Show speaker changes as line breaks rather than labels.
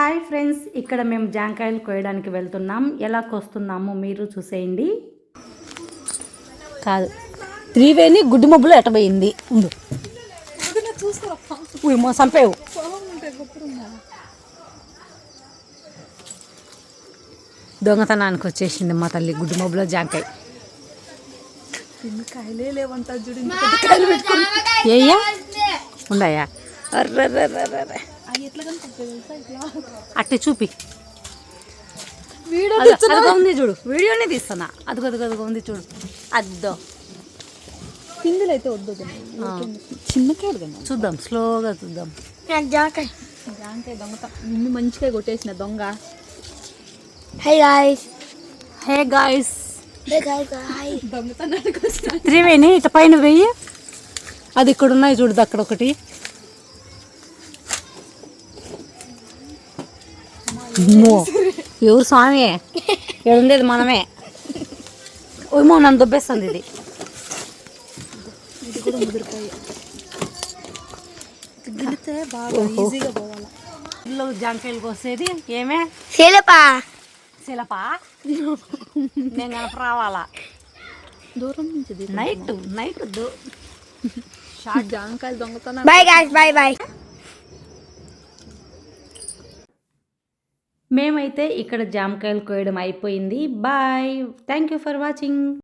Hi friends, ఇక్కడ మేము జాంకాయలు కోయడానికి వెళ్తున్నాం. ఎలా కోస్తున్నామో మీరు చూసేయండి.
కాదు త్రివేణి గుడ్డి మబ్బులో ఎట్టబోయింది ఉండు చంపేవు. దొంగతనానికి వచ్చేసింది మా తల్లి గుడ్డి మబ్బులో జాంకాయ. ఏయ్యా ఉండయా అర్రర్రర్రర్ర అట్టే చూపి ఉంది చూడు, వీడియోనే తీస్తున్నా. అదిగో ఉంది చూడు. అద్దో
పిందులు అయితే వద్దు, చిన్నకే
చూద్దాం, స్లోగా చూద్దాం.
జాంకాయ దొంగత నిన్ను మంచిగా కొట్టేసిన దొంగ.
హే గాయ్స్
దొంగతనానికి వస్తా.
త్రివేణి ఇట పైన వెయ్యి. అది ఇక్కడ ఉన్నాయి చూడదు, అక్కడ ఒకటి. ఎవరు స్వామి, ఏడుండేది మనమే. ఏమో నన్ను దుబ్బేస్తుంది ఇది.
కూడా ముదిరిపోయి గిలితే బాగా ఈజీగా పోవాలి.
ఇల్లు జాంకాయలు కోసేది ఏమే శిలపా నేను కనప రావాలా
దూరం నుంచి
నైట్
జాంకాయలు దొంగతనం.
బాయ్. మేమైతే ఇక్కడ జామకాయలు కోయడం అయిపోయింది. Bye. Thank you for watching.